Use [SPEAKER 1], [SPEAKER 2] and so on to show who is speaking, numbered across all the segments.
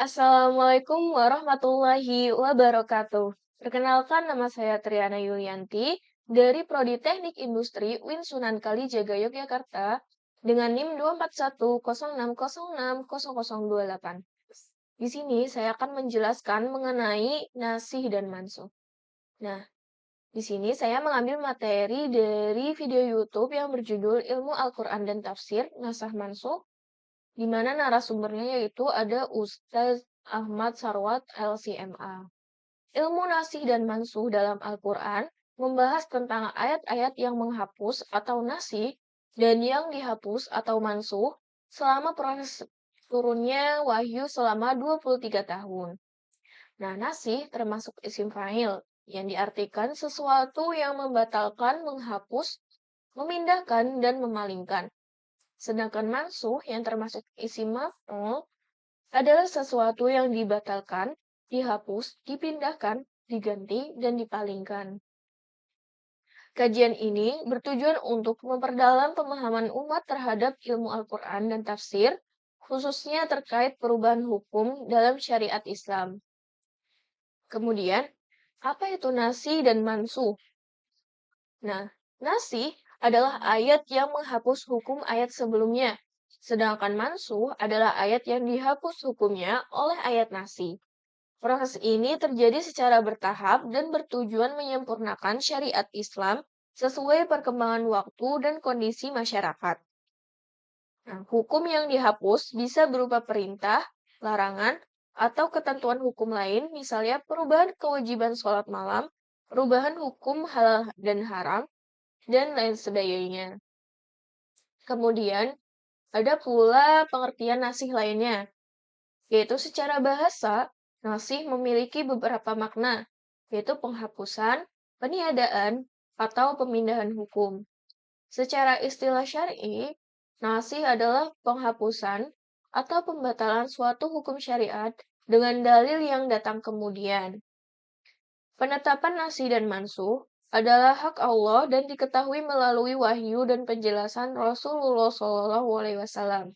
[SPEAKER 1] Assalamualaikum warahmatullahi wabarakatuh. Perkenalkan, nama saya Triana Yulianti dari Prodi Teknik Industri UIN Sunan Kalijaga Yogyakarta dengan NIM 24106060028. Di sini saya akan menjelaskan mengenai nasih dan mansuh. Nah, di sini saya mengambil materi dari video YouTube yang berjudul Ilmu Al-Quran dan Tafsir, Nasah Mansuh, di mana narasumbernya yaitu ada Ustaz Ahmad Sarwat LCMA. Ilmu nasih dan mansuh dalam Al-Quran membahas tentang ayat-ayat yang menghapus atau nasih dan yang dihapus atau mansuh selama proses turunnya wahyu selama 23 tahun. Nah, nasih termasuk isim fa'il yang diartikan sesuatu yang membatalkan, menghapus, memindahkan, dan memalingkan. Sedangkan mansuh yang termasuk isim maf'ul adalah sesuatu yang dibatalkan, dihapus, dipindahkan, diganti, dan dipalingkan. Kajian ini bertujuan untuk memperdalam pemahaman umat terhadap ilmu Al-Quran dan tafsir, khususnya terkait perubahan hukum dalam syariat Islam. Kemudian, apa itu nasih dan mansuh? Nah, nasih adalah ayat yang menghapus hukum ayat sebelumnya, sedangkan mansuh adalah ayat yang dihapus hukumnya oleh ayat nasih. Proses ini terjadi secara bertahap dan bertujuan menyempurnakan syariat Islam sesuai perkembangan waktu dan kondisi masyarakat. Nah, hukum yang dihapus bisa berupa perintah, larangan, atau ketentuan hukum lain, misalnya perubahan kewajiban sholat malam, perubahan hukum halal dan haram, dan lain sebagainya. Kemudian, ada pula pengertian nasih lainnya, yaitu secara bahasa, nasih memiliki beberapa makna, yaitu penghapusan, peniadaan, atau pemindahan hukum. Secara istilah syar'i, nasih adalah penghapusan atau pembatalan suatu hukum syariat dengan dalil yang datang kemudian. Penetapan nasih dan mansuh adalah hak Allah dan diketahui melalui wahyu dan penjelasan Rasulullah SAW.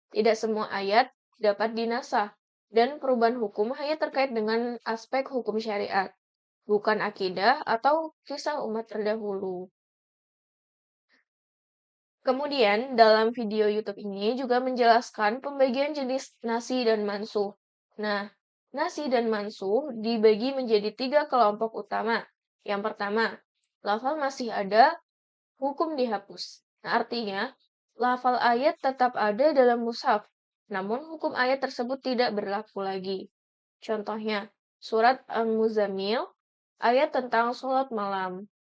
[SPEAKER 1] Tidak semua ayat dapat dinasah, dan perubahan hukum hanya terkait dengan aspek hukum syariat, bukan akidah atau kisah umat terdahulu. Kemudian, dalam video YouTube ini juga menjelaskan pembagian jenis nasih dan mansuh. Nah, nasih dan mansuh dibagi menjadi 3 kelompok utama. Yang pertama, lafal masih ada, hukum dihapus. Nah, artinya, lafal ayat tetap ada dalam mushaf, namun hukum ayat tersebut tidak berlaku lagi. Contohnya, surat Al-Muzammil, ayat tentang sholat malam.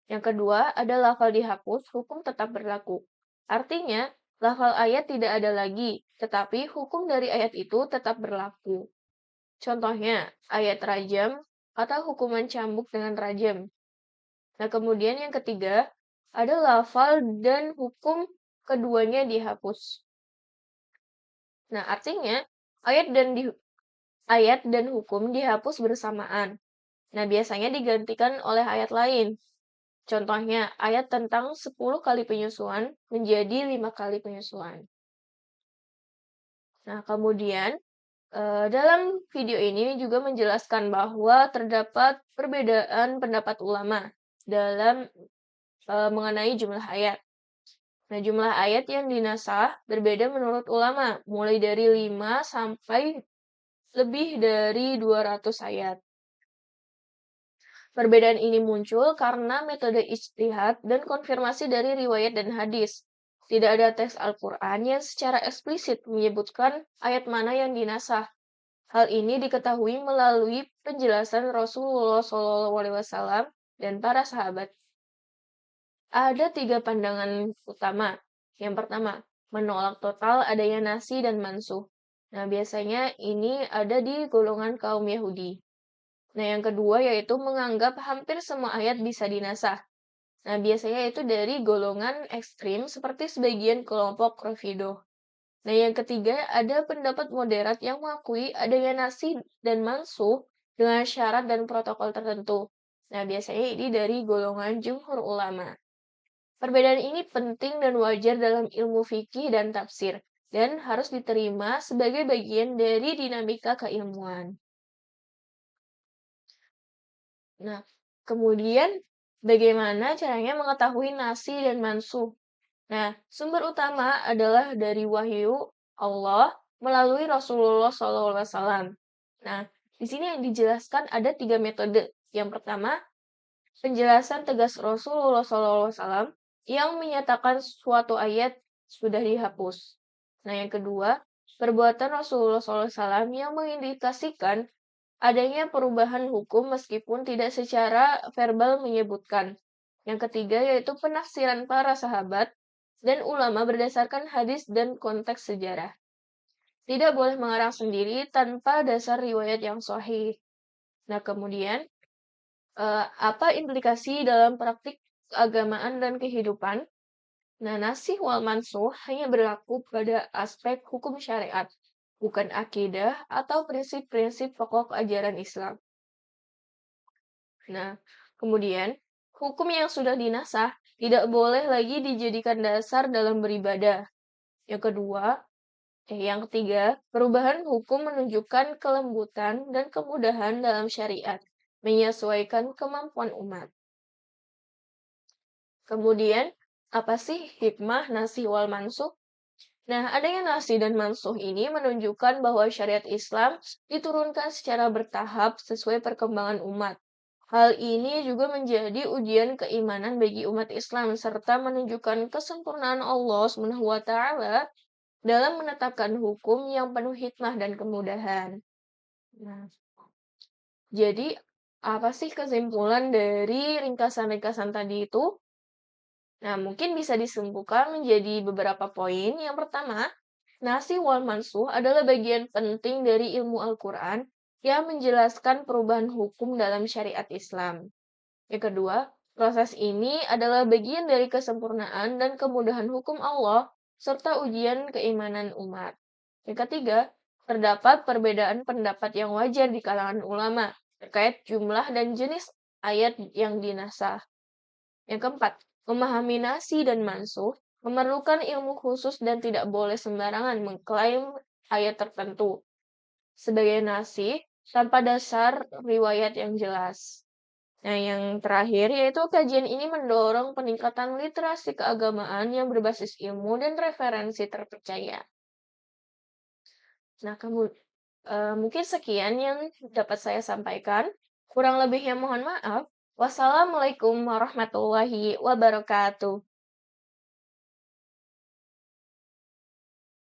[SPEAKER 1] Yang kedua, ada lafal dihapus, hukum tetap berlaku. Artinya, lafal ayat tidak ada lagi, tetapi hukum dari ayat itu tetap berlaku. Contohnya, ayat rajam atau hukuman cambuk dengan rajam. Nah, kemudian yang ketiga, ada lafal dan hukum keduanya dihapus. Nah, artinya ayat dan hukum dihapus bersamaan. Nah, biasanya digantikan oleh ayat lain. Contohnya, ayat tentang 10 kali penyusuan menjadi 5 kali penyusuan. Nah, kemudian dalam video ini juga menjelaskan bahwa terdapat perbedaan pendapat ulama dalam mengenai jumlah ayat. Nah, jumlah ayat yang dinasah berbeda menurut ulama, mulai dari 5 sampai lebih dari 200 ayat. Perbedaan ini muncul karena metode ijtihad dan konfirmasi dari riwayat dan hadis. Tidak ada teks Al-Quran yang secara eksplisit menyebutkan ayat mana yang dinasah. Hal ini diketahui melalui penjelasan Rasulullah SAW dan para sahabat. Ada 3 pandangan utama. Yang pertama, menolak total adanya nasih dan mansuh. Nah, biasanya ini ada di golongan kaum Yahudi. Nah, yang kedua yaitu menganggap hampir semua ayat bisa dinasah. Nah, biasanya itu dari golongan ekstrim seperti sebagian kelompok Rafidhah. Nah, yang ketiga ada pendapat moderat yang mengakui adanya nasih dan mansuh dengan syarat dan protokol tertentu. Nah, biasanya ini dari golongan jumhur ulama. Perbedaan ini penting dan wajar dalam ilmu fikih dan tafsir, dan harus diterima sebagai bagian dari dinamika keilmuan. Nah, kemudian bagaimana caranya mengetahui nasi dan mansuh? Nah, sumber utama adalah dari wahyu Allah melalui Rasulullah SAW. Nah, di sini yang dijelaskan ada 3 metode. Yang pertama, penjelasan tegas Rasulullah SAW yang menyatakan suatu ayat sudah dihapus. Nah, yang kedua, perbuatan Rasulullah SAW yang mengindikasikan adanya perubahan hukum meskipun tidak secara verbal menyebutkan. Yang ketiga yaitu penafsiran para sahabat dan ulama berdasarkan hadis dan konteks sejarah. Tidak boleh mengarang sendiri tanpa dasar riwayat yang sahih. Nah, kemudian apa implikasi dalam praktik keagamaan dan kehidupan? Nah, nasikh wal mansuh hanya berlaku pada aspek hukum syariat, bukan akidah atau prinsip-prinsip pokok ajaran Islam. Nah, kemudian hukum yang sudah dinasah tidak boleh lagi dijadikan dasar dalam beribadah. Yang ketiga, perubahan hukum menunjukkan kelembutan dan kemudahan dalam syariat, menyesuaikan kemampuan umat. Kemudian, apa sih hikmah nasikh wal mansuh? Nah, adanya nasikh dan mansuh ini menunjukkan bahwa syariat Islam diturunkan secara bertahap sesuai perkembangan umat. Hal ini juga menjadi ujian keimanan bagi umat Islam serta menunjukkan kesempurnaan Allah SWT dalam menetapkan hukum yang penuh hikmah dan kemudahan. Nah, jadi apa sih kesimpulan dari ringkasan-ringkasan tadi itu? Nah, mungkin bisa disimpulkan menjadi beberapa poin. Yang pertama, nasikh wal mansuh adalah bagian penting dari ilmu Al-Quran yang menjelaskan perubahan hukum dalam syariat Islam. Yang kedua, proses ini adalah bagian dari kesempurnaan dan kemudahan hukum Allah serta ujian keimanan umat. Yang ketiga, terdapat perbedaan pendapat yang wajar di kalangan ulama terkait jumlah dan jenis ayat yang dinasah. Yang keempat, memahami nasikh dan mansuh memerlukan ilmu khusus dan tidak boleh sembarangan mengklaim ayat tertentu sebagai nasikh tanpa dasar riwayat yang jelas. Nah, yang terakhir yaitu kajian ini mendorong peningkatan literasi keagamaan yang berbasis ilmu dan referensi terpercaya. Nah, mungkin sekian yang dapat saya sampaikan. Kurang lebihnya mohon maaf. Wassalamualaikum warahmatullahi wabarakatuh.